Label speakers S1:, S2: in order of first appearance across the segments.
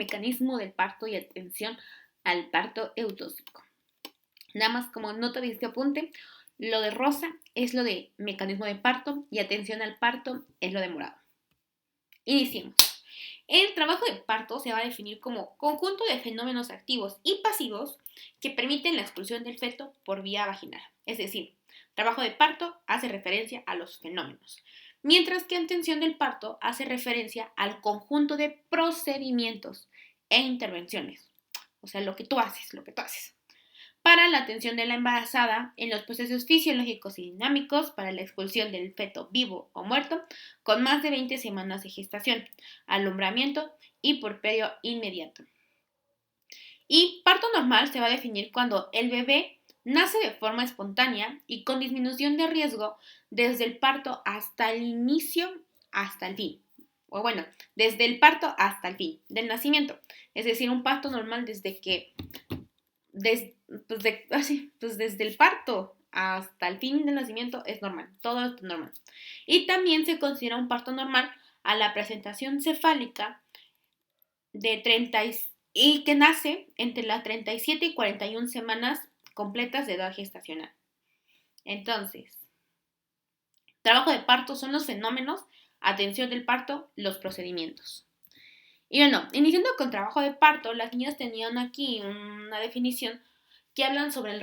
S1: mecanismo del parto y atención al parto eutóxico. Nada más como nota de este apunte, lo de rosa es lo de mecanismo de parto y atención al parto es lo de morado. Iniciemos. El trabajo de parto se va a definir como conjunto de fenómenos activos y pasivos que permiten la expulsión del feto por vía vaginal. Es decir, trabajo de parto hace referencia a los fenómenos, mientras que atención del parto hace referencia al conjunto de procedimientos e intervenciones. O sea, lo que tú haces. Para la atención de la embarazada en los procesos fisiológicos y dinámicos para la expulsión del feto vivo o muerto con más de 20 semanas de gestación, alumbramiento y puerperio inmediato. Y parto normal se va a definir cuando el bebé nace de forma espontánea y con disminución de riesgo desde el parto hasta el inicio, hasta el fin. O bueno, desde el parto hasta el fin del nacimiento. Es decir, un parto normal desde que desde el parto hasta el fin del nacimiento es normal, todo es normal. Y también se considera un parto normal a la presentación cefálica de 30 y que nace entre las 37 y 41 semanas completas de edad gestacional. Entonces, trabajo de parto son los fenómenos, atención del parto, los procedimientos. Y bueno, iniciando con trabajo de parto, las niñas tenían aquí una definición que hablan sobre el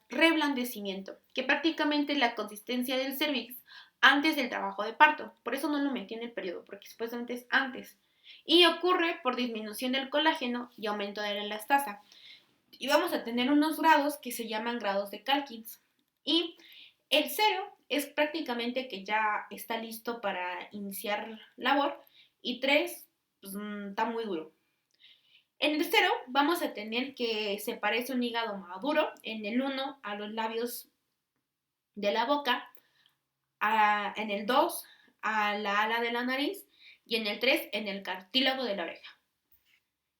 S1: reblandecimiento, que prácticamente es la consistencia del cervix antes del trabajo de parto. Por eso no lo metí en el periodo, porque supuestamente es antes. Y ocurre por disminución del colágeno y aumento de la elastasa. Y vamos a tener unos grados que se llaman grados de Calkins. Y el 0 es prácticamente que ya está listo para iniciar labor. Y 3 pues, está muy duro. En el 0 vamos a tener que se parece un hígado maduro, en el 1 a los labios de la boca, en el 2 a la ala de la nariz y en el 3 en el cartílago de la oreja.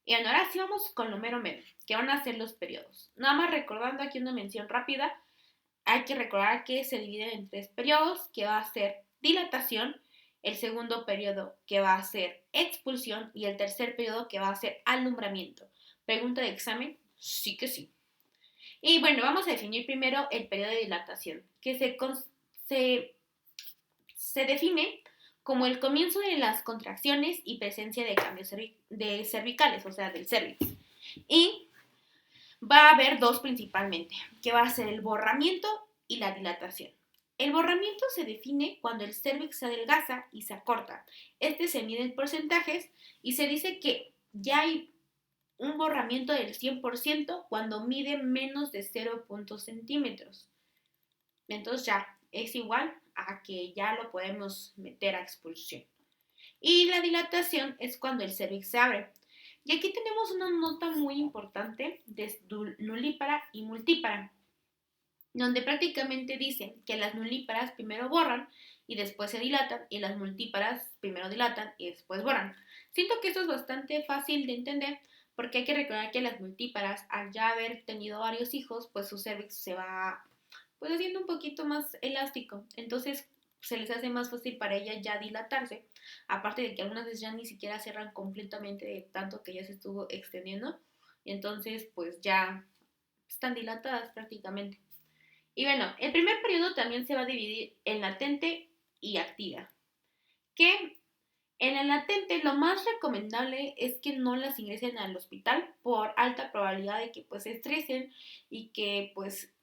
S1: Y ahora sí vamos con lo mero mero, que van a ser los periodos. Nada más recordando aquí una mención rápida, hay que recordar que se dividen en 3 periodos, que va a ser dilatación, el segundo periodo que va a ser expulsión y el tercer periodo que va a ser alumbramiento. Pregunta de examen, sí que sí. Y bueno, vamos a definir primero el periodo de dilatación, que se define como el comienzo de las contracciones y presencia de cambios de cervicales, o sea, del cervix. Y va a haber dos principalmente, que va a ser el borramiento y la dilatación. El borramiento se define cuando el cervix se adelgaza y se acorta. Este se mide en porcentajes y se dice que ya hay un borramiento del 100% cuando mide menos de 0.0 centímetros. Entonces ya es igual a que ya lo podemos meter a expulsión. Y la dilatación es cuando el cervix se abre. Y aquí tenemos una nota muy importante de nulípara y multípara, donde prácticamente dicen que las nulíparas primero borran y después se dilatan y las multíparas primero dilatan y después borran. Siento que esto es bastante fácil de entender porque hay que recordar que las multíparas al ya haber tenido varios hijos, pues su cervix se va pues haciendo un poquito más elástico, entonces se les hace más fácil para ellas ya dilatarse, aparte de que algunas veces ya ni siquiera cierran completamente de tanto que ya se estuvo extendiendo, y entonces pues ya están dilatadas prácticamente. Y bueno, el primer periodo también se va a dividir en latente y activa, que en el latente lo más recomendable es que no las ingresen al hospital por alta probabilidad de que pues se estresen y que pues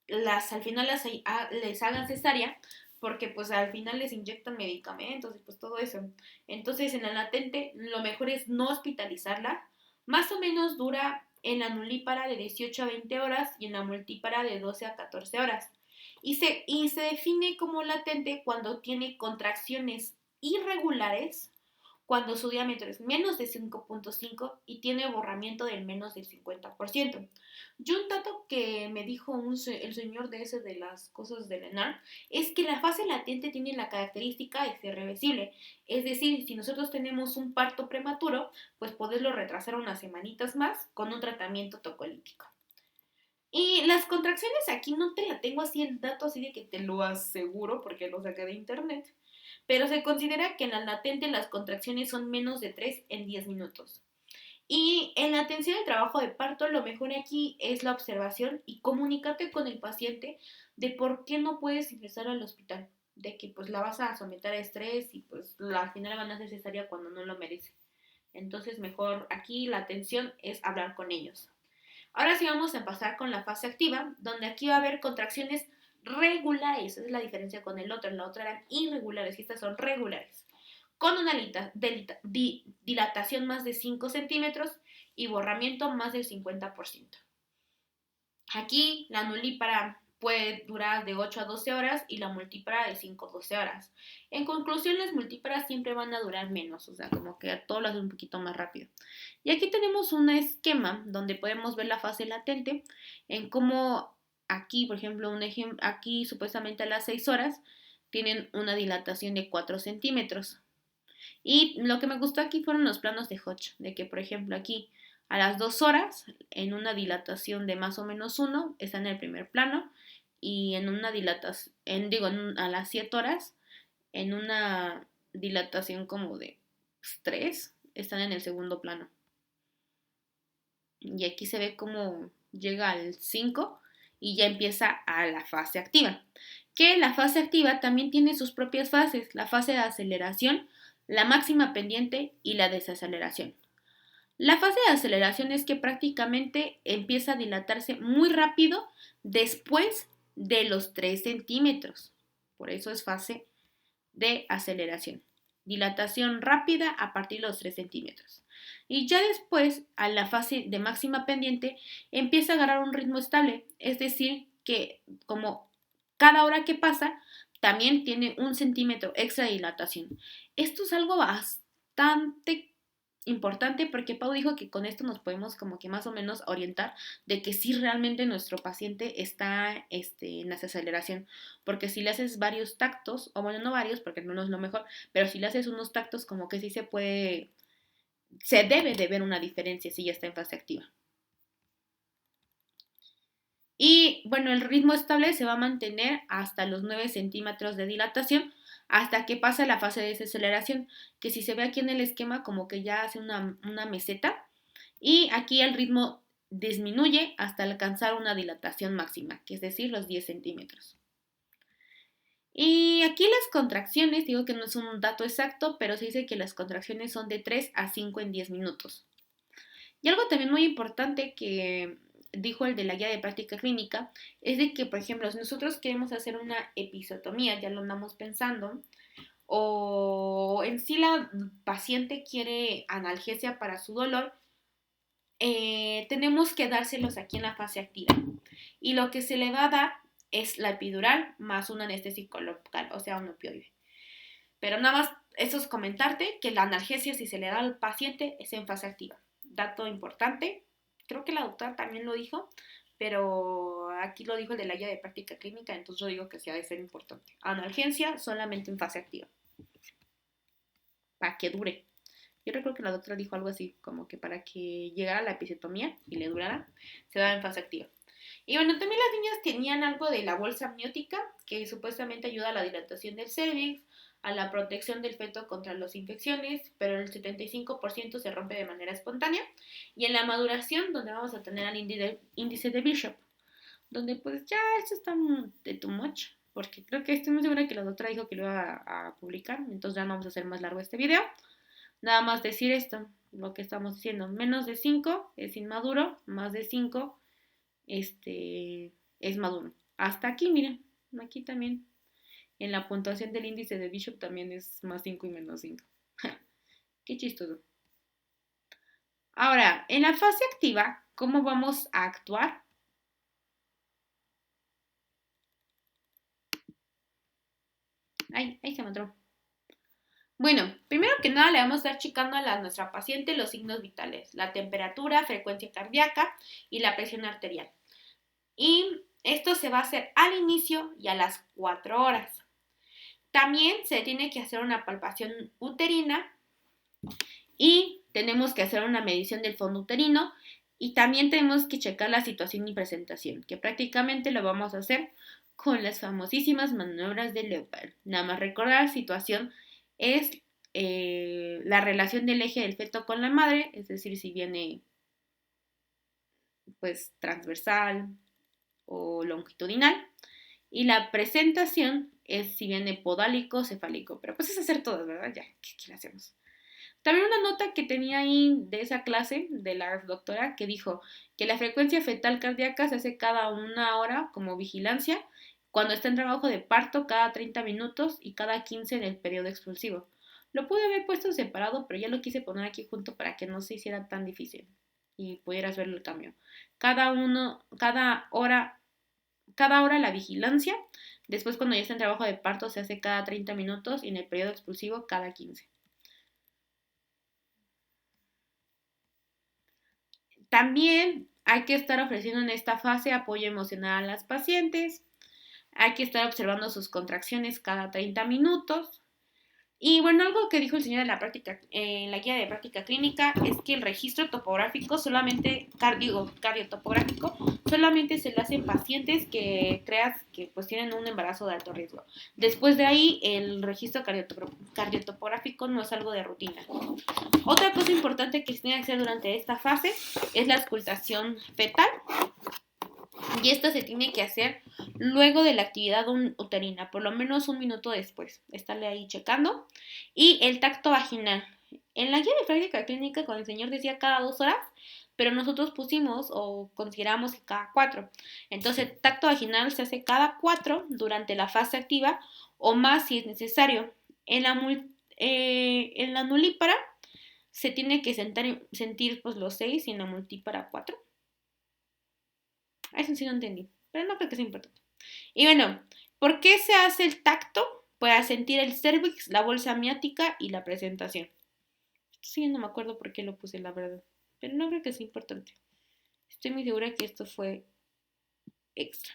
S1: al final les hagan cesárea porque pues al final les inyectan medicamentos y pues todo eso. Entonces en la latente lo mejor es no hospitalizarla. Más o menos dura en la nulípara de 18 a 20 horas y en la multípara de 12 a 14 horas. Y se define como latente cuando tiene contracciones irregulares, cuando su diámetro es menos de 5.5 y tiene borramiento del menos del 50%. Yo un dato que me dijo el señor de ese de las cosas del ENAR es que la fase latente tiene la característica de ser reversible. Es decir, si nosotros tenemos un parto prematuro, pues poderlo retrasar unas semanitas más con un tratamiento tocolítico. Y las contracciones aquí no te la tengo así el dato así de que te lo aseguro porque lo saqué de internet, pero se considera que en la latente las contracciones son menos de 3 en 10 minutos. Y en la atención al trabajo de parto, lo mejor aquí es la observación y comunicarte con el paciente de por qué no puedes ingresar al hospital, de que pues la vas a someter a estrés y pues al final va a ser necesaria cuando no lo merece. Entonces mejor aquí la atención es hablar con ellos. Ahora sí vamos a pasar con la fase activa, donde aquí va a haber contracciones regulares. Esa es la diferencia con el otro. En la otra eran irregulares y estas son regulares. Con una dilatación más de 5 centímetros y borramiento más del 50%. Aquí la nulípara puede durar de 8 a 12 horas y la multípara de 5 a 12 horas. En conclusión, las multíparas siempre van a durar menos, o sea, como que a todo lo hace un poquito más rápido. Y aquí tenemos un esquema donde podemos ver la fase latente en cómo aquí, por ejemplo, aquí supuestamente a las 6 horas tienen una dilatación de 4 centímetros. Y lo que me gustó aquí fueron los planos de Hodge, de que por ejemplo aquí a las 2 horas, en una dilatación de más o menos 1, está en el primer plano, y en una dilatación, a las 7 horas, en una dilatación como de 3, están en el segundo plano. Y aquí se ve cómo llega al 5 y ya empieza a la fase activa. Que la fase activa también tiene sus propias fases, la fase de aceleración, la máxima pendiente y la desaceleración. La fase de aceleración es que prácticamente empieza a dilatarse muy rápido después de los 3 centímetros. Por eso es fase de aceleración. Dilatación rápida a partir de los 3 centímetros. Y ya después, a la fase de máxima pendiente, empieza a agarrar un ritmo estable. Es decir, que como cada hora que pasa, también tiene 1 centímetro extra de dilatación. Esto es algo bastante importante porque Pau dijo que con esto nos podemos como que más o menos orientar de que sí realmente nuestro paciente está en aceleración, porque si le haces varios tactos, o bueno, no varios porque no es lo mejor, pero si le haces unos tactos como que sí se debe de ver una diferencia si ya está en fase activa. Y bueno, el ritmo estable se va a mantener hasta los 9 centímetros de dilatación hasta que pasa la fase de desaceleración, que si se ve aquí en el esquema como que ya hace una meseta y aquí el ritmo disminuye hasta alcanzar una dilatación máxima, que es decir, los 10 centímetros. Y aquí las contracciones, digo que no es un dato exacto, pero se dice que las contracciones son de 3 a 5 en 10 minutos. Y algo también muy importante que dijo el de la guía de práctica clínica es de que, por ejemplo, si nosotros queremos hacer una episiotomía, ya lo andamos pensando, o en sí la paciente quiere analgesia para su dolor, tenemos que dárselos aquí en la fase activa. Y lo que se le va a dar es la epidural más un anestésico local, o sea, un opioide. Pero nada más, eso es comentarte que la analgesia, si se le da al paciente, es en fase activa. Dato importante, creo que la doctora también lo dijo, pero aquí lo dijo el de la guía de práctica clínica, entonces yo digo que sí ha de ser importante. Analgesia solamente en fase activa, para que dure. Yo recuerdo que la doctora dijo algo así, como que para que llegara la episiotomía y le durara, se daba en fase activa. Y bueno, también las niñas tenían algo de la bolsa amniótica, que supuestamente ayuda a la dilatación del cervix, a la protección del feto contra las infecciones, pero el 75% se rompe de manera espontánea. Y en la maduración, donde vamos a tener al índice de Bishop, donde pues ya esto está de too much, porque creo que estoy muy segura que la doctora dijo que lo iba a publicar, entonces ya no vamos a hacer más largo este video. Nada más decir esto, lo que estamos diciendo, menos de 5 es inmaduro, más de 5 es maduro. Hasta aquí, miren, aquí también en la puntuación del índice de Bishop también es más 5 y menos 5. Qué chistoso. Ahora, en la fase activa, ¿cómo vamos a actuar? Ay, ahí se me entró. Bueno, primero que nada le vamos a estar checando a nuestra paciente los signos vitales, la temperatura, frecuencia cardíaca y la presión arterial. Y esto se va a hacer al inicio y a las 4 horas. También se tiene que hacer una palpación uterina y tenemos que hacer una medición del fondo uterino y también tenemos que checar la situación y presentación, que prácticamente lo vamos a hacer con las famosísimas maniobras de Leopard. Nada más recordar, situación es la relación del eje del feto con la madre, es decir, si viene pues transversal o longitudinal, y la presentación es si viene podálico o cefálico, pero pues es hacer todas, ¿verdad? Ya, ¿qué le hacemos? También una nota que tenía ahí de esa clase de la doctora que dijo que la frecuencia fetal cardíaca se hace cada 1 hora como vigilancia, cuando está en trabajo de parto cada 30 minutos y cada 15 en el periodo expulsivo. Lo pude haber puesto separado, pero ya lo quise poner aquí junto para que no se hiciera tan difícil y pudieras ver el cambio. Cada hora la vigilancia, después cuando ya está en trabajo de parto se hace cada 30 minutos y en el periodo expulsivo cada 15. También hay que estar ofreciendo en esta fase apoyo emocional a las pacientes, hay que estar observando sus contracciones cada 30 minutos. Y bueno, algo que dijo el señor en la guía de práctica clínica es que el registro topográfico cardiotopográfico, solamente se le hace en pacientes que creas que pues tienen un embarazo de alto riesgo. Después de ahí, el registro cardiotopográfico no es algo de rutina. Otra cosa importante que se tiene que hacer durante esta fase es la auscultación fetal. Y esta se tiene que hacer luego de la actividad uterina, por lo menos 1 minuto después. Estarle ahí checando. Y el tacto vaginal. En la guía de práctica clínica, cuando el señor decía cada 2 horas, pero nosotros pusimos o consideramos que cada 4. Entonces, el tacto vaginal se hace cada 4 durante la fase activa o más si es necesario. En la nulípara se tiene que sentir pues, los 6 y en la multípara 4. Eso sí no entendí, pero no creo que sea importante. Y bueno, ¿por qué se hace el tacto? Para sentir el cervix, la bolsa amiática y la presentación. Sí, no me acuerdo por qué lo puse, la verdad. Pero no creo que sea importante. Estoy muy segura que esto fue extra.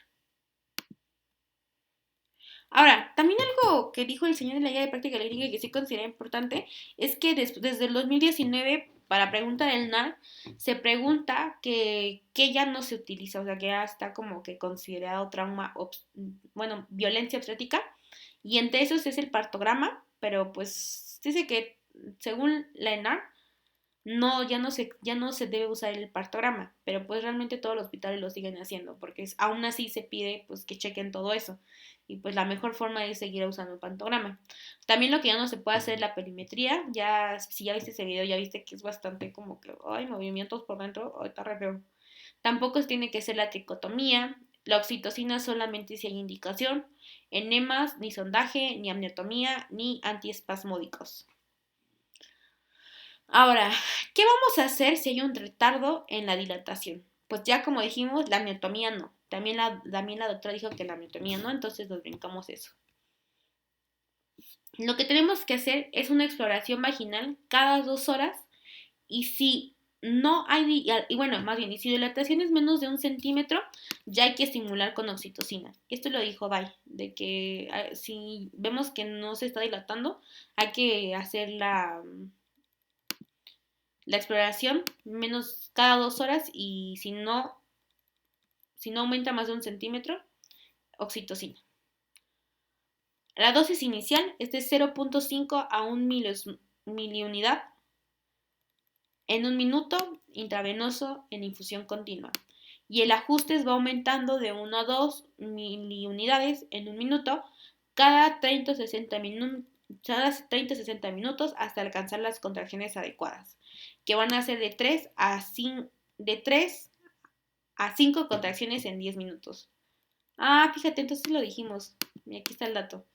S1: Ahora, también algo que dijo el señor de la guía de práctica clínica y que sí considera importante es que desde el 2019, para pregunta del NAR, se pregunta que ya no se utiliza, o sea, que ya está como que considerado violencia obstétrica, y entre esos es el partograma, pero pues dice que según la ENAR, no, ya no se debe usar el partograma, pero pues realmente todos los hospitales lo siguen haciendo, porque aún así se pide pues que chequen todo eso, y pues la mejor forma es seguir usando el pantograma. También lo que ya no se puede hacer es la perimetría, ya si ya viste ese video ya viste que es bastante como que, ay, movimientos por dentro, ay, está re feo. Tampoco tiene que ser la tricotomía, la oxitocina solamente si hay indicación, enemas, ni sondaje, ni amniotomía, ni antiespasmódicos. Ahora, ¿qué vamos a hacer si hay un retardo en la dilatación? Pues ya como dijimos, la amniotomía no. También la doctora dijo que la amniotomía no, entonces nos brincamos eso. Lo que tenemos que hacer es una exploración vaginal cada 2 horas y si no hay, y bueno, más bien, y si dilatación es menos de 1 centímetro, ya hay que estimular con oxitocina. Esto lo dijo Day, de que si vemos que no se está dilatando, hay que hacer la exploración menos cada 2 horas y si no aumenta más de 1 centímetro, oxitocina. La dosis inicial es de 0.5 a 1 miliunidad en 1 minuto intravenoso en infusión continua. Y el ajuste va aumentando de 1 a 2 miliunidades en 1 minuto cada 30-60 minutos hasta alcanzar las contracciones adecuadas, que van a ser de 3 a 5 contracciones en 10 minutos. Ah, fíjate, entonces lo dijimos. Y aquí está el dato.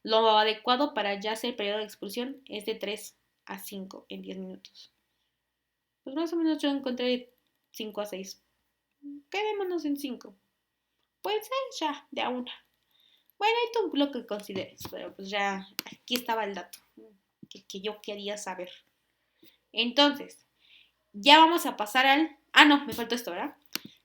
S1: Lo adecuado para ya hacer el periodo de expulsión es de 3 a 5 en 10 minutos. Pues más o menos yo encontré 5 a 6. Quedémonos en 5. Puede ser ya, de a una. Bueno, y tú lo que consideres, pero pues ya aquí estaba el dato que yo quería saber. Entonces, ya vamos a pasar al... Ah, no, me faltó esto, ¿verdad?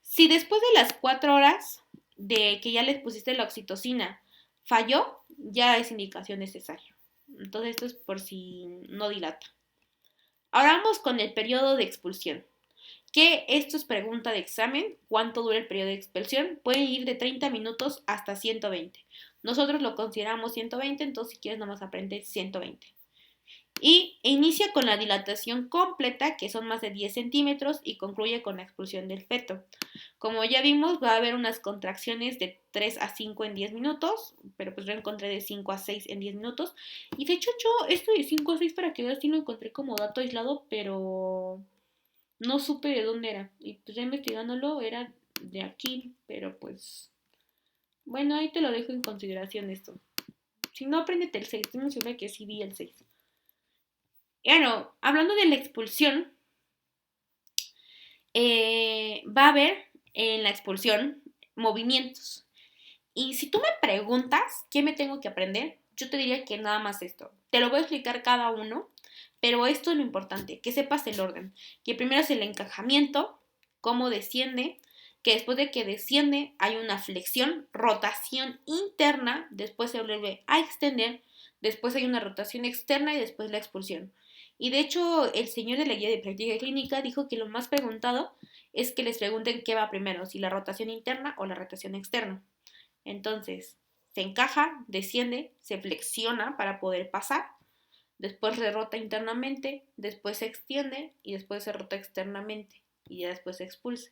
S1: Si después de las 4 horas de que ya les pusiste la oxitocina falló, ya es indicación necesaria. Entonces esto es por si no dilata. Ahora vamos con el periodo de expulsión. Que esto es pregunta de examen. ¿Cuánto dura el periodo de expulsión? Puede ir de 30 minutos hasta 120. Nosotros lo consideramos 120, entonces si quieres nomás aprende 120. Y inicia con la dilatación completa, que son más de 10 centímetros, y concluye con la expulsión del feto. Como ya vimos, va a haber unas contracciones de 3 a 5 en 10 minutos, pero pues yo encontré de 5 a 6 en 10 minutos. Y de hecho yo esto de 5 a 6 para que veas sí lo encontré como dato aislado, pero no supe de dónde era. Y pues ya investigándolo era de aquí, pero pues bueno, ahí te lo dejo en consideración esto. Si no, apréndete el 6, estoy muy segura que sí vi el 6. Y bueno, hablando de la expulsión, va a haber en la expulsión movimientos. Y si tú me preguntas qué me tengo que aprender, yo te diría que nada más esto. Te lo voy a explicar cada uno, pero esto es lo importante, que sepas el orden. Que primero es el encajamiento, cómo desciende, que después de que desciende hay una flexión, rotación interna, después se vuelve a extender, después hay una rotación externa y después la expulsión. Y de hecho, el señor de la guía de práctica clínica dijo que lo más preguntado es que les pregunten qué va primero, si la rotación interna o la rotación externa. Entonces, se encaja, desciende, se flexiona para poder pasar, después se rota internamente, después se extiende y después se rota externamente y ya después se expulsa.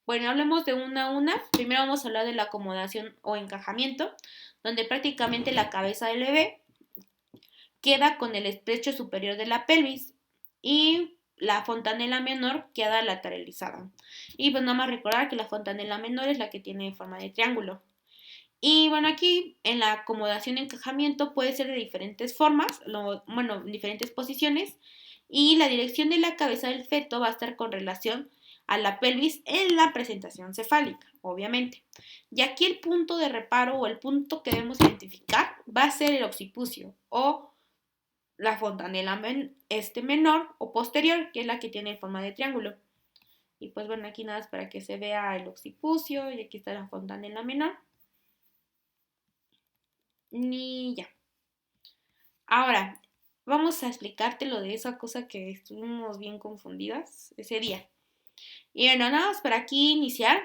S1: Bueno, hablemos de una a una. Primero vamos a hablar de la acomodación o encajamiento, donde prácticamente la cabeza del bebé queda con el estrecho superior de la pelvis y la fontanela menor queda lateralizada. Y pues nada más recordar que la fontanela menor es la que tiene forma de triángulo. Y bueno, aquí en la acomodación de encajamiento puede ser de diferentes formas, diferentes posiciones. Y la dirección de la cabeza del feto va a estar con relación a la pelvis en la presentación cefálica, obviamente. Y aquí el punto de reparo o el punto que debemos identificar va a ser el occipucio o la fontanela menor o posterior, que es la que tiene forma de triángulo. Y pues bueno, aquí nada más para que se vea el occipucio y aquí está la fontanela menor. Ni ya. Ahora, vamos a explicarte lo de esa cosa que estuvimos bien confundidas ese día. Y bueno, nada más para aquí iniciar.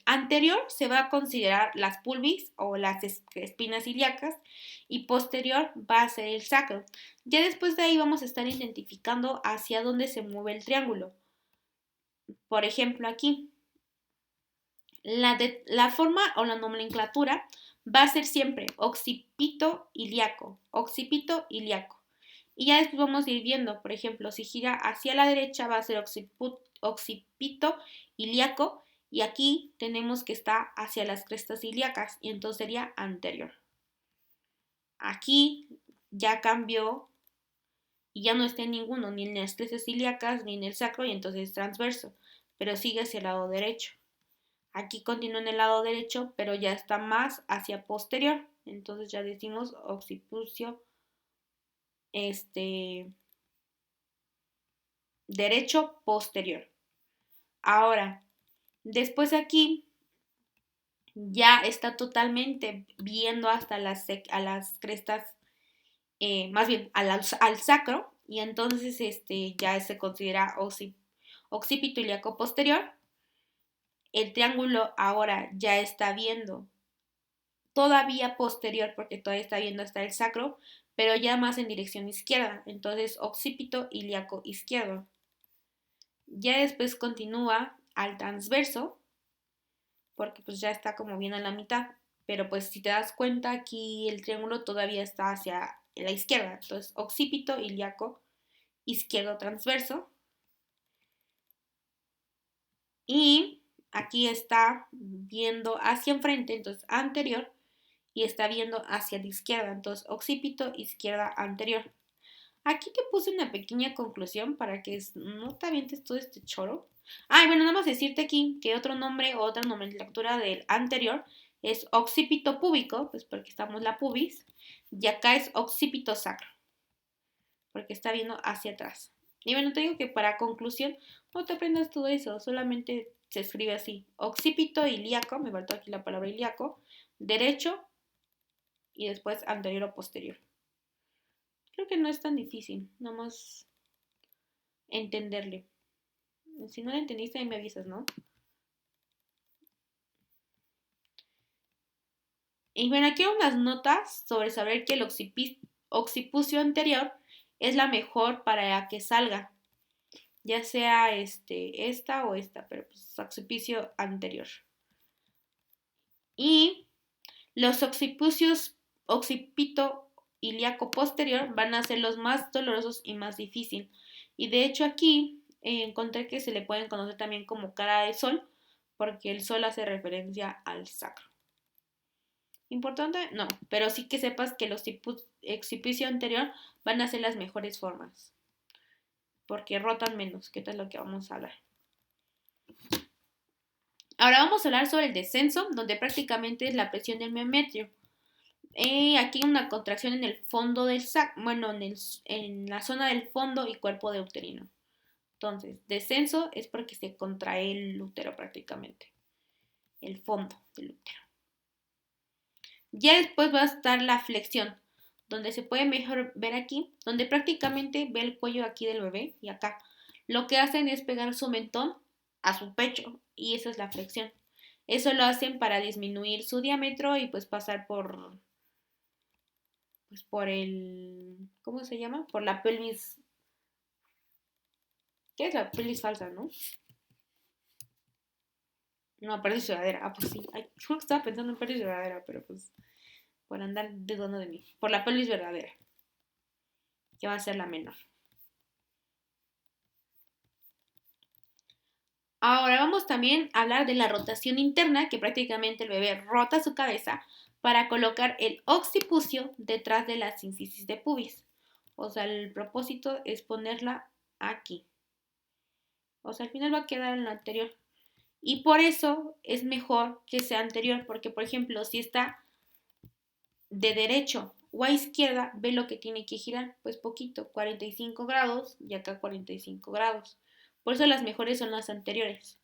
S1: Anterior se va a considerar las pulvis o las espinas ilíacas y posterior va a ser el sacro. Ya después de ahí vamos a estar identificando hacia dónde se mueve el triángulo. Por ejemplo, aquí. La forma o la nomenclatura va a ser siempre occipito ilíaco, occipito ilíaco. Y ya después vamos a ir viendo, por ejemplo, si gira hacia la derecha va a ser occipito ilíaco y aquí tenemos que está hacia las crestas ilíacas y entonces sería anterior. Aquí ya cambió y ya no está en ninguno, ni en las crestas ilíacas ni en el sacro y entonces es transverso, pero sigue hacia el lado derecho. Aquí continúa en el lado derecho, pero ya está más hacia posterior. Entonces ya decimos occipucio derecho posterior. Ahora, después aquí ya está totalmente viendo hasta a las crestas, más bien al sacro, y entonces ya se considera occipito ilíaco posterior. El triángulo ahora ya está viendo todavía posterior porque todavía está viendo hasta el sacro, pero ya más en dirección izquierda, entonces occipito ilíaco izquierdo. Ya después continúa al transverso, porque pues ya está como bien a la mitad, pero pues si te das cuenta aquí el triángulo todavía está hacia la izquierda, entonces occipito ilíaco izquierdo transverso. Y aquí está viendo hacia enfrente, entonces anterior, y está viendo hacia la izquierda, entonces occipito izquierda anterior. Aquí te puse una pequeña conclusión para que no te avientes todo este choro. Ah, y bueno, nada más decirte aquí que otro nombre o otra nomenclatura del anterior es occipito púbico, pues porque estamos la pubis, y acá es occipito sacro, porque está viendo hacia atrás. Y bueno, te digo que para conclusión, no te aprendas todo eso, solamente se escribe así, occipito ilíaco, me faltó aquí la palabra ilíaco, derecho y después anterior o posterior. Creo que no es tan difícil, nada más entenderle. Si no lo entendiste, ahí me avisas, ¿no? Y bueno, aquí hay unas notas sobre saber que el occipucio anterior es la mejor para que salga, ya sea esta o esta, pero pues occipicio anterior. Y los occipicios occipito ilíaco posterior van a ser los más dolorosos y más difíciles. Y de hecho aquí encontré que se le pueden conocer también como cara de sol, porque el sol hace referencia al sacro. ¿Importante? No, pero sí que sepas que los occipicio anterior van a ser las mejores formas, porque rotan menos, que esto es lo que vamos a hablar. Ahora vamos a hablar sobre el descenso, donde prácticamente es la presión del miometrio. Aquí hay una contracción en el fondo del sac, bueno, en la zona del fondo y cuerpo de uterino. Entonces, descenso es porque se contrae el útero prácticamente, el fondo del útero. Ya después va a estar la flexión, donde se puede mejor ver aquí, donde prácticamente ve el cuello aquí del bebé y acá. Lo que hacen es pegar su mentón a su pecho y esa es la flexión. Eso lo hacen para disminuir su diámetro y pues pasar por el, ¿cómo se llama? Por la pelvis. ¿Qué es la pelvis falsa, no? No, pelvis verdadera. Ah, pues sí. Ay, creo que estaba pensando en pelvis verdadera, pero pues por andar dudando de mí. Por la pelvis verdadera, que va a ser la menor. Ahora vamos también a hablar de la rotación interna, que prácticamente el bebé rota su cabeza para colocar el occipucio detrás de la sínfisis de pubis. O sea, el propósito es ponerla aquí. O sea, al final va a quedar en lo anterior. Y por eso es mejor que sea anterior, porque por ejemplo, si está de derecho o a izquierda, ve lo que tiene que girar, pues poquito, 45 grados y acá 45 grados. Por eso las mejores son las anteriores,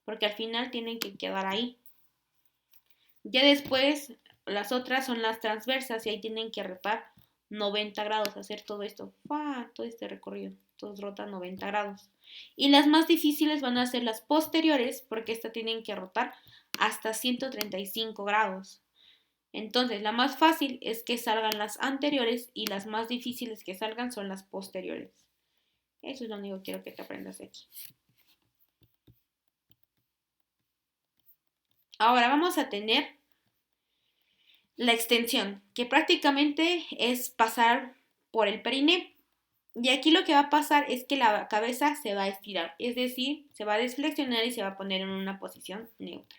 S1: porque al final tienen que quedar ahí. Ya después, las otras son las transversas y ahí tienen que rotar 90 grados, hacer todo esto, todo este recorrido, todos rotan 90 grados. Y las más difíciles van a ser las posteriores, porque estas tienen que rotar hasta 135 grados. Entonces, la más fácil es que salgan las anteriores y las más difíciles que salgan son las posteriores. Eso es lo único que quiero que te aprendas aquí. Ahora vamos a tener la extensión, que prácticamente es pasar por el periné. Y aquí lo que va a pasar es que la cabeza se va a estirar, es decir, se va a desflexionar y se va a poner en una posición neutra.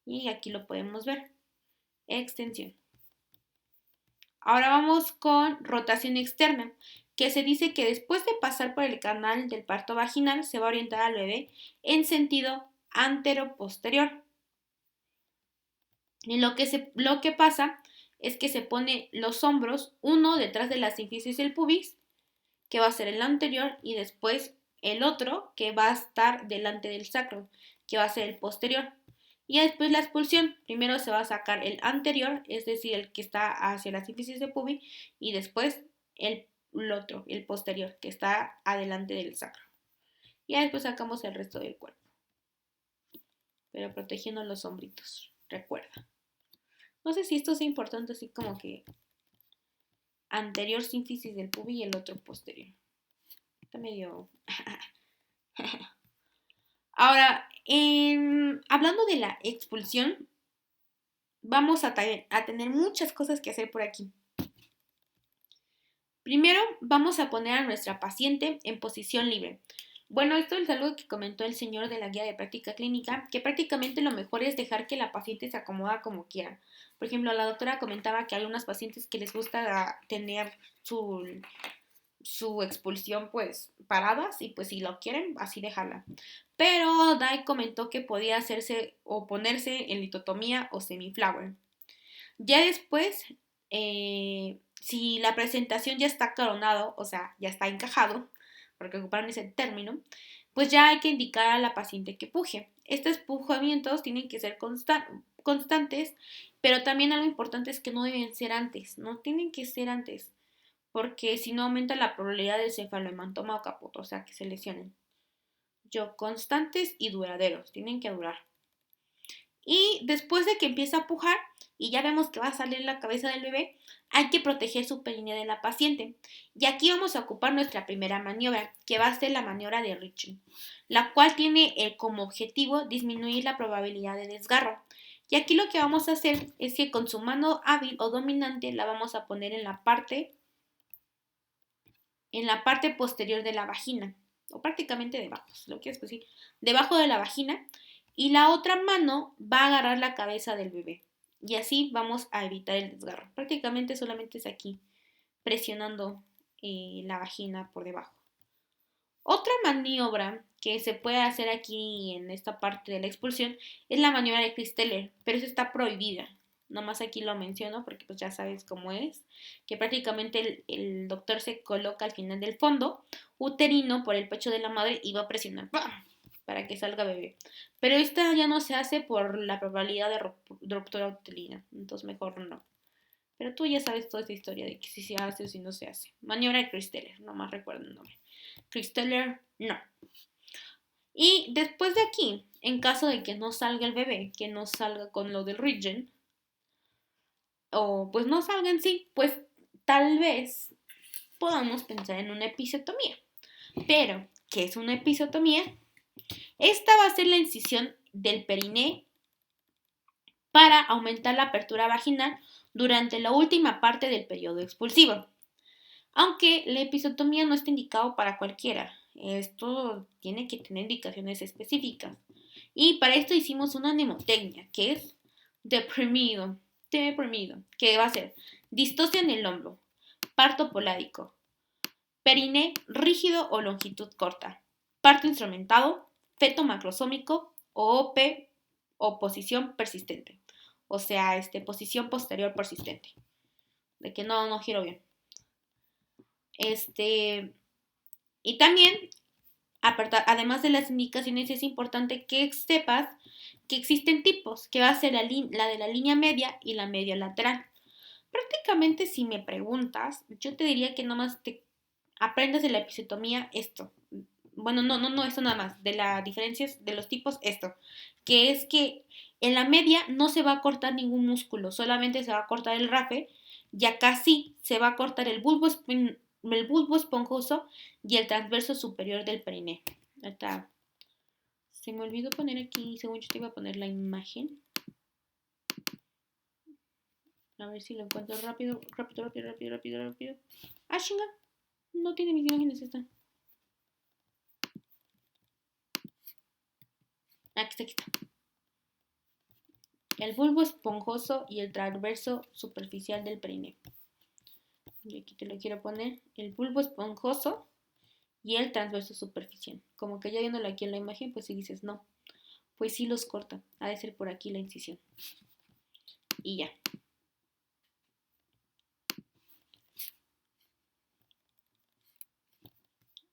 S1: Y aquí lo podemos ver. Extensión. Ahora vamos con rotación externa, que se dice que después de pasar por el canal del parto vaginal se va a orientar al bebé en sentido antero-posterior. Y lo que pasa es que se pone los hombros uno detrás de la sínfisis del pubis, que va a ser el anterior, y después el otro, que va a estar delante del sacro, que va a ser el posterior. Y después la expulsión. Primero se va a sacar el anterior, es decir, el que está hacia la sínfisis de pubis, y después el otro, el posterior, que está adelante del sacro. Y después sacamos el resto del cuerpo, pero protegiendo los hombritos, recuerda. No sé si esto es importante, así como que anterior sínfisis del pubis y el otro posterior. Está medio... Ahora, hablando de la expulsión, vamos a tener muchas cosas que hacer por aquí. Primero, vamos a poner a nuestra paciente en posición libre. Bueno, esto es algo que comentó el señor de la guía de práctica clínica, que prácticamente lo mejor es dejar que la paciente se acomoda como quiera. Por ejemplo, la doctora comentaba que hay algunas pacientes que les gusta tener su expulsión pues paradas y pues si lo quieren así dejarla. Pero Dai comentó que podía hacerse o ponerse en litotomía o semiflower. Ya después, si la presentación ya está coronado, o sea, ya está encajado, porque ocuparon ese término, pues ya hay que indicar a la paciente que puje. Estos pujamientos tienen que ser constantes, pero también algo importante es que no deben ser antes, no tienen que ser antes, porque si no aumenta la probabilidad de cefalohematoma o capoto, o sea, que se lesionen. Constantes y duraderos, tienen que durar. Y después de que empieza a pujar y ya vemos que va a salir la cabeza del bebé, hay que proteger su perineo de la paciente. Y aquí vamos a ocupar nuestra primera maniobra, que va a ser la maniobra de Ritchie, la cual tiene como objetivo disminuir la probabilidad de desgarro. Y aquí lo que vamos a hacer es que con su mano hábil o dominante la vamos a poner en la parte posterior de la vagina, o prácticamente debajo, si lo quieres decir, debajo de la vagina, y la otra mano va a agarrar la cabeza del bebé. Y así vamos a evitar el desgarro. Prácticamente solamente es aquí, presionando la vagina por debajo. Otra maniobra que se puede hacer aquí en esta parte de la expulsión es la maniobra de Christeller, pero eso está prohibida. Nomás aquí lo menciono porque pues ya sabes cómo es, que prácticamente el doctor se coloca al final del fondo uterino por el pecho de la madre y va a presionar ¡pam! Para que salga bebé. Pero esta ya no se hace por la probabilidad de ruptura uterina, entonces mejor no. Pero tú ya sabes toda esta historia de que si se hace o si no se hace. Maniobra de Christeller, nomás recuerdo el nombre. Christeller, no. Y después de aquí, en caso de que no salga el bebé, que no salga con lo del Ridgen, o pues no salga en sí, pues tal vez podamos pensar en una episiotomía. Pero, ¿qué es una episiotomía? Esta va a ser la incisión del periné para aumentar la apertura vaginal durante la última parte del periodo expulsivo. Aunque la episiotomía no está indicado para cualquiera. Esto tiene que tener indicaciones específicas. Y para esto hicimos una mnemotecnia, que es deprimido, que va a ser distosia en el hombro, parto poládico, periné rígido o longitud corta, parto instrumentado, feto macrosómico o OP o posición persistente. O sea, posición posterior persistente. De que no giro bien. Y también, además de las indicaciones, es importante que sepas que existen tipos, que va a ser la de la línea media y la media lateral. Prácticamente, si me preguntas, yo te diría que nomás te aprendas de la episiotomía esto. Bueno, no, esto nada más, de las diferencias de los tipos, esto, que es que en la media no se va a cortar ningún músculo, solamente se va a cortar el rafe, y acá sí se va a cortar el bulbo esponjoso y el transverso superior del periné. Ahorita se me olvidó poner aquí, según yo te iba a poner la imagen. A ver si lo encuentro rápido. Ah, chinga, no tiene mis imágenes esta. Aquí está. El bulbo esponjoso y el transverso superficial del periné. Y aquí te lo quiero poner. El bulbo esponjoso y el transverso superficial. Como que ya viéndolo aquí en la imagen, pues si dices no, pues sí los corta. Ha de ser por aquí la incisión. Y ya.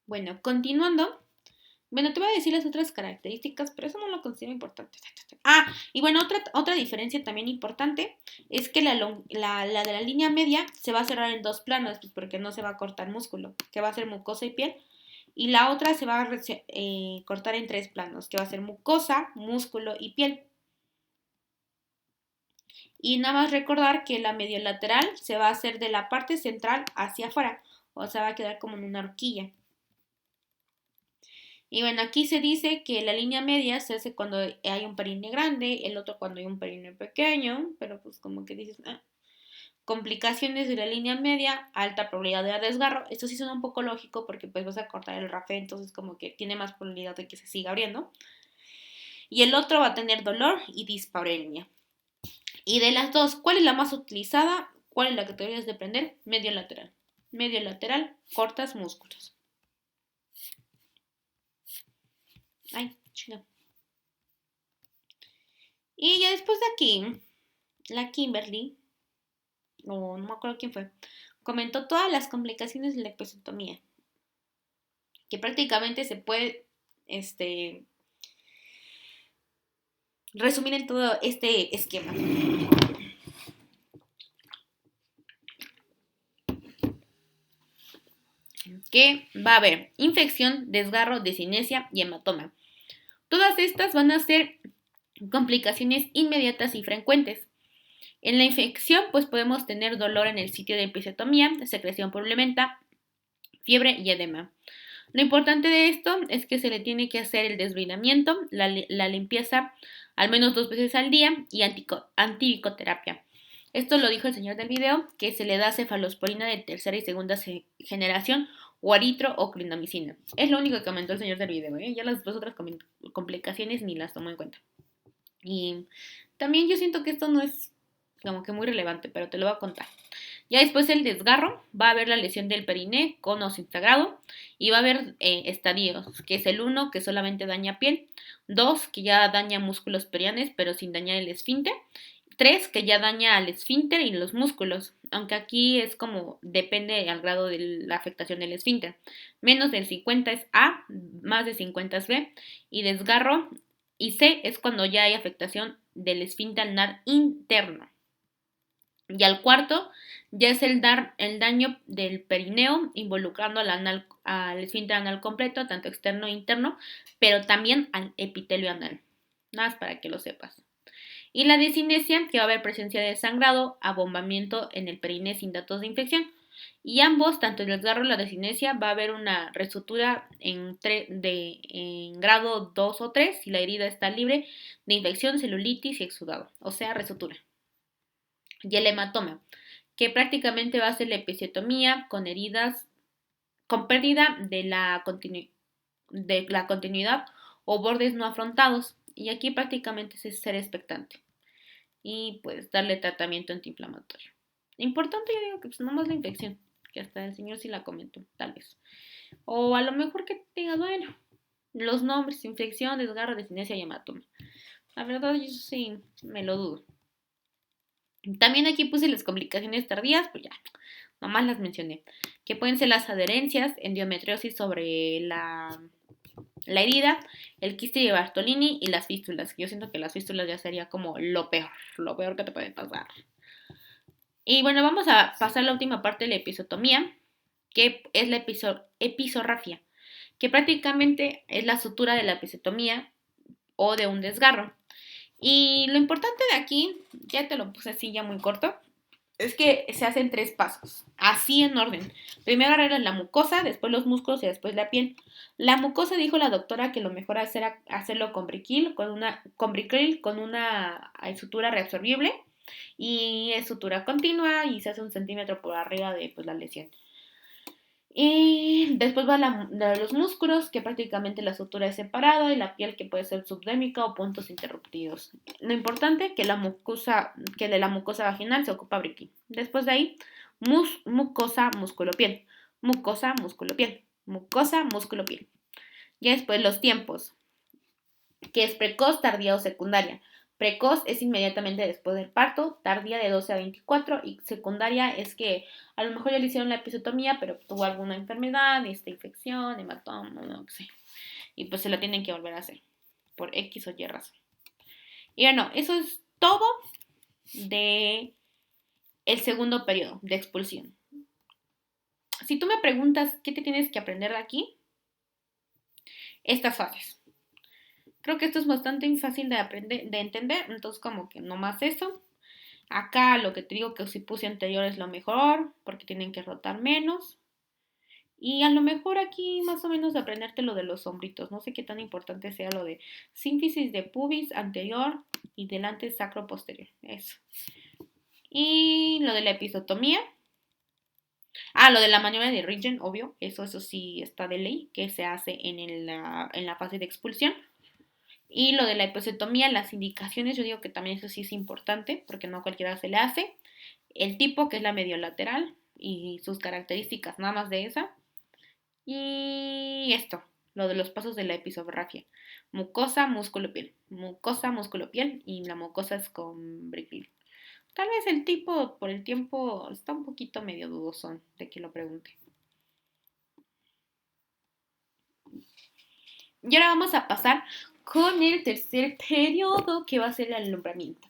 S1: Bueno, continuando. Bueno, te voy a decir las otras características, pero eso no lo considero importante. Ah, y bueno, otra diferencia también importante es que la de la línea media se va a cerrar en dos planos, pues porque no se va a cortar músculo, que va a ser mucosa y piel. Y la otra se va a cortar en tres planos, que va a ser mucosa, músculo y piel. Y nada más recordar que la medio lateral se va a hacer de la parte central hacia afuera, o sea, va a quedar como en una horquilla. Y bueno, aquí se dice que la línea media se hace cuando hay un periné grande, el otro cuando hay un periné pequeño, pero pues como que dices, complicaciones de la línea media, alta probabilidad de desgarro. Esto sí suena un poco lógico porque pues vas a cortar el rafe, entonces como que tiene más probabilidad de que se siga abriendo. Y el otro va a tener dolor y dispareunia. Y de las dos, ¿cuál es la más utilizada? ¿Cuál es la que te debes de aprender? Medio lateral. Medio lateral, cortas músculos. Ay, chinga. Y ya después de aquí, la Kimberly, o no me acuerdo quién fue, comentó todas las complicaciones de la episiotomía, que prácticamente se puede resumir en todo este esquema. Que va a haber infección, desgarro, desinesia y hematoma. Todas estas van a ser Complicaciones inmediatas y frecuentes. En la infección, pues podemos tener dolor en el sitio de episiotomía, secreción purulenta, fiebre y edema. Lo importante de esto es que se le tiene que hacer el desbridamiento, la limpieza al menos 2 veces al día y antibicoterapia. Esto lo dijo el señor del video, que se le da cefalosporina de tercera y segunda generación o aritro o clindamicina. Es lo único que comentó el señor del video, ¿eh? Ya las dos otras complicaciones ni las tomó en cuenta. Y también yo siento que esto no es como que muy relevante, pero te lo voy a contar. Ya después del desgarro va a haber la lesión del periné con o sin sangrado y va a haber estadios, que es el 1 que solamente daña piel, 2 que ya daña músculos perianes pero sin dañar el esfínter, 3 que ya daña al esfínter y los músculos, aunque aquí es como depende al grado de la afectación del esfínter. Menos del 50 es A, más de 50 es B y desgarro y C es cuando ya hay afectación del esfínter anal interno. Y al cuarto ya es el daño del perineo involucrando al esfínter anal completo, tanto externo e interno, pero también al epitelio anal. Nada más para que lo sepas. Y la disinesia, que va a haber presencia de sangrado, abombamiento en el perineo sin datos de infección. Y ambos, tanto el desgarro y la disinesia, va a haber una resutura en grado 2 o 3 si la herida está libre de infección, celulitis y exudado, o sea, resutura. Y el hematoma, que prácticamente va a ser la episiotomía con heridas, con pérdida de la continuidad o bordes no afrontados. Y aquí prácticamente es ser expectante y pues darle tratamiento antiinflamatorio. Importante, yo digo que pues nomás la infección, que hasta el señor sí la comentó, tal vez. O a lo mejor que tenga, bueno, los nombres, infección, desgarro, disinesia y hematoma. La verdad, yo sí me lo dudo. También aquí puse las complicaciones tardías, pues ya, nomás las mencioné. Que pueden ser las adherencias, endometriosis sobre la herida, el quiste de Bartolini y las fístulas. Yo siento que las fístulas ya sería como lo peor que te puede pasar. Y bueno, vamos a pasar a la última parte de la episiotomía, que es la episorrafia, que prácticamente es la sutura de la episiotomía o de un desgarro. Y lo importante de aquí, ya te lo puse así ya muy corto, es que se hacen 3 pasos, así en orden. Primero arreglas la mucosa, después los músculos y después la piel. La mucosa dijo la doctora que lo mejor es hacerlo con briquil, con una sutura reabsorbible y es sutura continua y se hace 1 centímetro por arriba de pues, la lesión. Y después va los músculos, que prácticamente la sutura es separada, y la piel, que puede ser subdérmica o puntos interruptidos. Lo importante es que de la mucosa vaginal se ocupa briquín. Después de ahí, mucosa, músculo, piel. Mucosa, músculo, piel. Mucosa, músculo, piel. Y después los tiempos, que es precoz, tardía o secundaria. Precoz es inmediatamente después del parto, tardía de 12 a 24 y secundaria es que a lo mejor ya le hicieron la episiotomía, pero tuvo alguna enfermedad, infección, hematoma, no sé. Y pues se la tienen que volver a hacer por X o Y razón. Y bueno, eso es todo de el segundo periodo de expulsión. Si tú me preguntas qué te tienes que aprender de aquí, estas fases. Creo que esto es bastante fácil de aprender, de entender, entonces como que no más eso. Acá lo que te digo que si puse anterior es lo mejor, porque tienen que rotar menos. Y a lo mejor aquí más o menos aprenderte lo de los hombritos. No sé qué tan importante sea lo de sínfisis de pubis anterior y delante sacro posterior. Eso. Y lo de la episiotomía. Lo de la maniobra de Regen, obvio. Eso sí está de ley, que se hace en la fase de expulsión. Y lo de la episiotomía, las indicaciones, yo digo que también eso sí es importante, porque no cualquiera se le hace. El tipo, que es la mediolateral, y sus características, nada más de esa. Y esto, lo de los pasos de la episorrafia. Mucosa, músculo, piel. Mucosa, músculo, piel. Y la mucosa es con briquil. Tal vez el tipo, por el tiempo, está un poquito medio dudosón de que lo pregunte. Y ahora vamos a pasar con el tercer periodo, que va a ser el alumbramiento.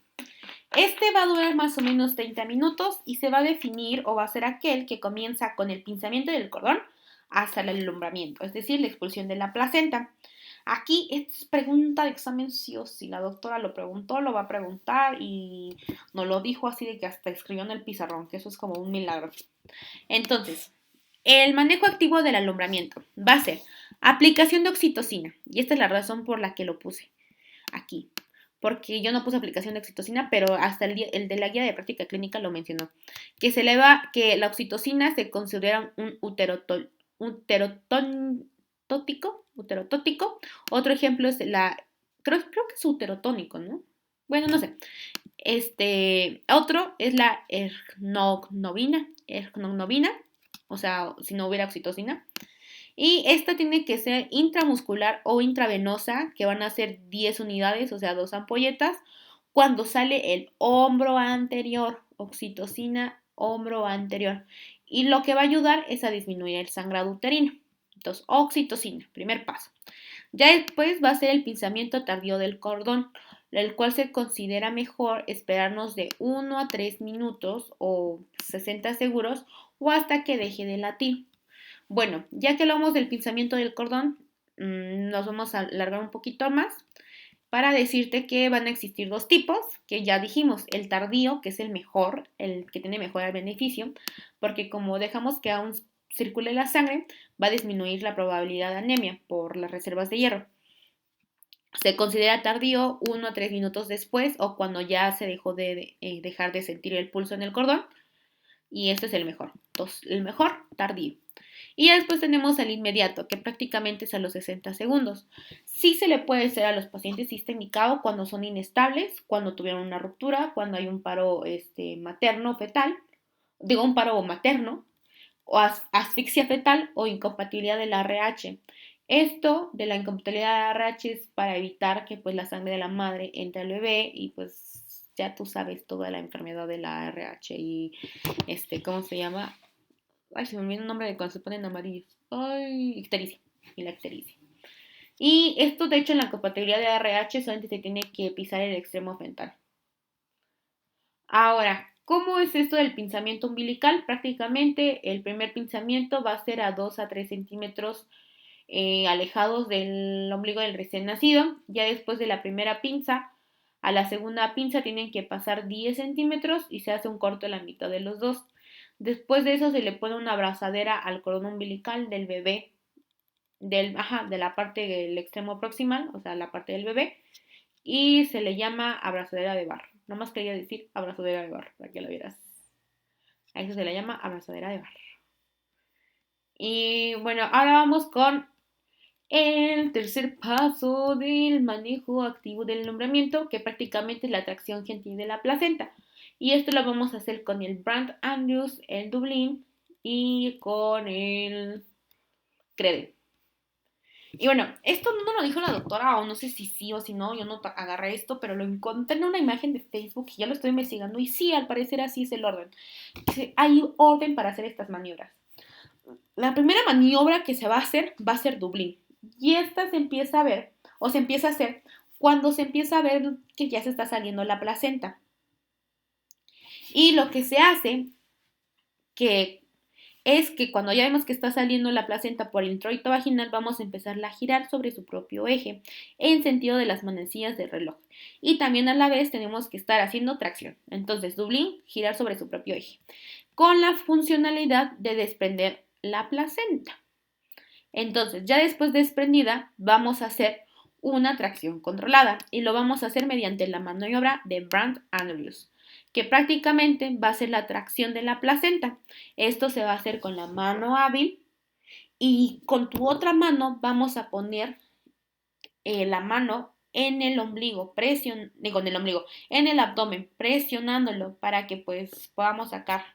S1: Este va a durar más o menos 30 minutos y se va a definir o va a ser aquel que comienza con el pinzamiento del cordón hasta el alumbramiento, es decir, la expulsión de la placenta. Aquí es pregunta de examen sí o sí. La doctora lo preguntó, lo va a preguntar y nos lo dijo así de que hasta escribió en el pizarrón, que eso es como un milagro. Entonces, el manejo activo del alumbramiento va a ser aplicación de oxitocina. Y esta es la razón por la que lo puse aquí. Porque yo no puse aplicación de oxitocina, pero hasta el de la guía de práctica clínica lo mencionó. Que la oxitocina se considera un uterotótico. Otro ejemplo es creo que es uterotónico, ¿no? Bueno, no sé. Otro es la ergonovina, o sea, si no hubiera oxitocina. Y esta tiene que ser intramuscular o intravenosa, que van a ser 10 unidades, o sea, 2 ampolletas, cuando sale el hombro anterior, oxitocina, hombro anterior. Y lo que va a ayudar es a disminuir el sangrado uterino. Entonces, oxitocina, primer paso. Ya después va a ser el pinzamiento tardío del cordón, el cual se considera mejor esperarnos de 1 a 3 minutos o 60 segundos o hasta que deje de latir. Bueno, ya que hablamos del pinzamiento del cordón, nos vamos a alargar un poquito más para decirte que van a existir dos tipos, que ya dijimos, el tardío, que es el mejor, el que tiene mejor beneficio, porque como dejamos que aún circule la sangre, va a disminuir la probabilidad de anemia por las reservas de hierro. Se considera tardío 1 a 3 minutos después o cuando ya se dejó de dejar de sentir el pulso en el cordón, y este es el mejor. Entonces, el mejor, tardío. Y ya después tenemos el inmediato, que prácticamente es a los 60 segundos. Sí se le puede hacer a los pacientes sistemicado cuando son inestables, cuando tuvieron una ruptura, cuando hay un paro materno fetal, digo un paro materno, o asfixia fetal o incompatibilidad del ARH. Esto de la incompatibilidad del ARH es para evitar que pues la sangre de la madre entre al bebé y pues ya tú sabes toda la enfermedad de la ARH y ¿cómo se llama? Ay, se me olvidó el nombre de cuando se ponen amarillos. Ay, ictericia. Y la ictericia. Y esto, de hecho, en la compatibilidad de ARH solamente se tiene que pisar el extremo frontal. Ahora, ¿cómo es esto del pinzamiento umbilical? Prácticamente el primer pinzamiento va a ser a 2 a 3 centímetros alejados del ombligo del recién nacido. Ya después de la primera pinza, a la segunda pinza tienen que pasar 10 centímetros y se hace un corte a la mitad de los dos. Después de eso se le pone una abrazadera al cordón umbilical del bebé, de la parte del extremo proximal, o sea, la parte del bebé, y se le llama abrazadera de barro. Nomás quería decir abrazadera de barro, para que lo vieras. A eso se le llama abrazadera de barro. Y bueno, ahora vamos con el tercer paso del manejo activo del nombramiento, que prácticamente es la atracción gentil de la placenta. Y esto lo vamos a hacer con el Brand Andrews, el Dublin y con el Crede. Y bueno, esto no lo dijo la doctora, o no sé si sí o si no, yo no agarré esto, pero lo encontré en una imagen de Facebook y ya lo estoy investigando. Y sí, al parecer así es el orden. Hay orden para hacer estas maniobras. La primera maniobra que se va a ser Dublín. Y esta se empieza a ver, o se empieza a hacer, cuando se empieza a ver que ya se está saliendo la placenta. Y lo que se hace, que es que cuando ya vemos que está saliendo la placenta por el introito vaginal, vamos a empezarla a girar sobre su propio eje, en sentido de las manecillas del reloj. Y también a la vez tenemos que estar haciendo tracción. Entonces, Dublín, girar sobre su propio eje, con la funcionalidad de desprender la placenta. Entonces, ya después de desprendida, vamos a hacer una tracción controlada y lo vamos a hacer mediante la maniobra de Brand Andrews, que prácticamente va a ser la tracción de la placenta. Esto se va a hacer con la mano hábil y con tu otra mano vamos a poner la mano en el ombligo, en el abdomen, presionándolo para que pues podamos sacar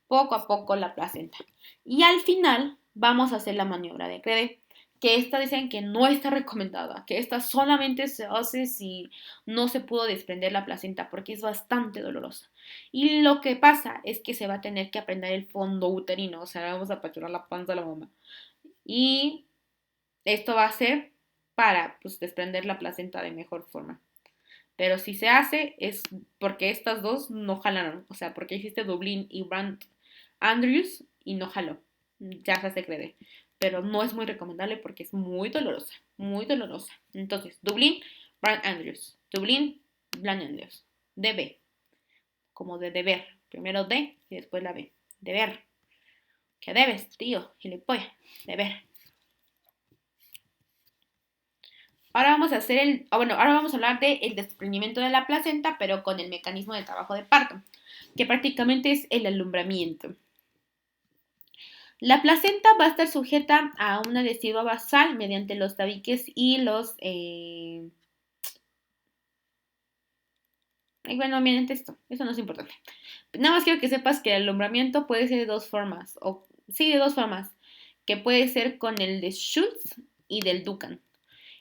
S1: poco a poco la placenta. Y al final vamos a hacer la maniobra de Crede, que esta dicen que no está recomendada, que esta solamente se hace si no se pudo desprender la placenta porque es bastante dolorosa. Y lo que pasa es que se va a tener que aprender el fondo uterino, o sea, vamos a apachurrar la panza a la mamá. Y esto va a ser para pues, desprender la placenta de mejor forma. Pero si se hace es porque estas dos no jalaron, o sea, porque hiciste Dublín y Brand Andrews y no jaló. Ya se cree. pero no es muy recomendable porque es muy dolorosa, muy dolorosa. Entonces, Dublín, Brand Andrews. Dublín, Brand Andrews. DB, como de deber. Primero D y después la B. Deber. ¿Qué debes, tío? Gilipollas. Deber. Ahora vamos a hacer ahora vamos a hablar del desprendimiento de la placenta, pero con el mecanismo de trabajo de parto, que prácticamente es el alumbramiento. La placenta va a estar sujeta a una decidua basal mediante los tabiques y los... bueno, miren esto, eso no es importante. Nada más quiero que sepas que el alumbramiento puede ser de dos formas, de dos formas, que puede ser con el de Schultz y del Duncan.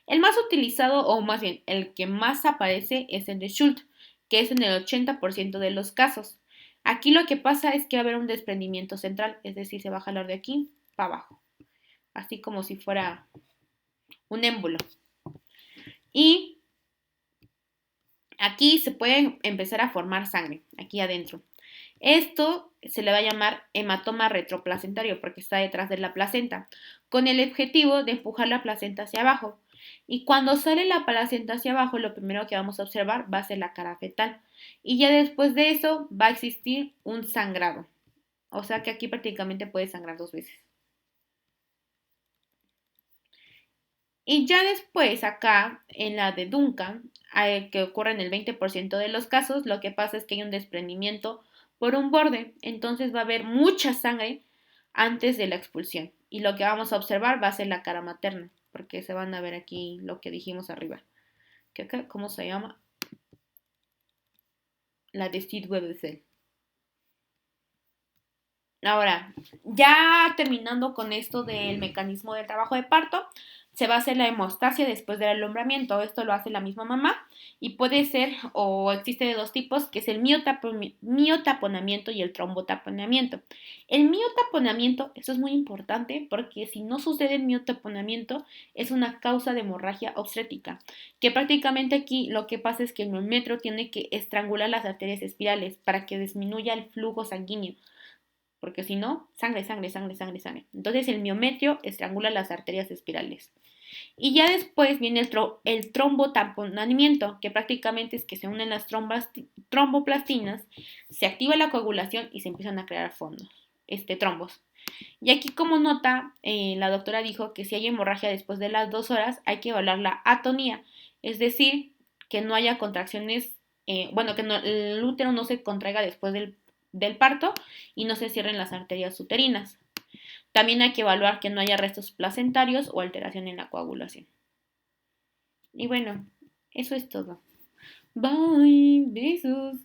S1: El más utilizado, o más bien, el que más aparece es el de Schultz, que es en el 80% de los casos. Aquí lo que pasa es que va a haber un desprendimiento central, es decir, se va a jalar de aquí para abajo, así como si fuera un émbolo. Y aquí se puede empezar a formar sangre, aquí adentro. Esto se le va a llamar hematoma retroplacentario porque está detrás de la placenta, con el objetivo de empujar la placenta hacia abajo. Y cuando sale la placenta hacia abajo, lo primero que vamos a observar va a ser la cara fetal. Y ya después de eso va a existir un sangrado. O sea que aquí prácticamente puede sangrar dos veces. Y ya después acá, en la de Duncan, que ocurre en el 20% de los casos, lo que pasa es que hay un desprendimiento por un borde, entonces va a haber mucha sangre antes de la expulsión. Y lo que vamos a observar va a ser la cara materna, porque se van a ver aquí lo que dijimos arriba. ¿Cómo se llama? La de Sid Websel. Ahora, ya terminando con esto del mecanismo del trabajo de parto, se va a hacer la hemostasia después del alumbramiento. Esto lo hace la misma mamá y puede ser, o existe de dos tipos, que es el miotaponamiento y el trombotaponamiento. El miotaponamiento, eso es muy importante porque si no sucede el miotaponamiento, es una causa de hemorragia obstétrica, que prácticamente aquí lo que pasa es que el miometrio tiene que estrangular las arterias espirales para que disminuya el flujo sanguíneo. Porque si no, sangre. Entonces el miometrio estrangula las arterias espirales. Y ya después viene el trombotamponamiento, que prácticamente es que se unen las tromboplastinas, se activa la coagulación y se empiezan a crear trombos. Y aquí como nota, la doctora dijo que si hay hemorragia después de las 2 horas, hay que evaluar la atonía, es decir, que no haya contracciones, que el útero no se contraiga después del parto y no se cierren las arterias uterinas. También hay que evaluar que no haya restos placentarios o alteración en la coagulación. Y bueno, eso es todo. Bye, besos.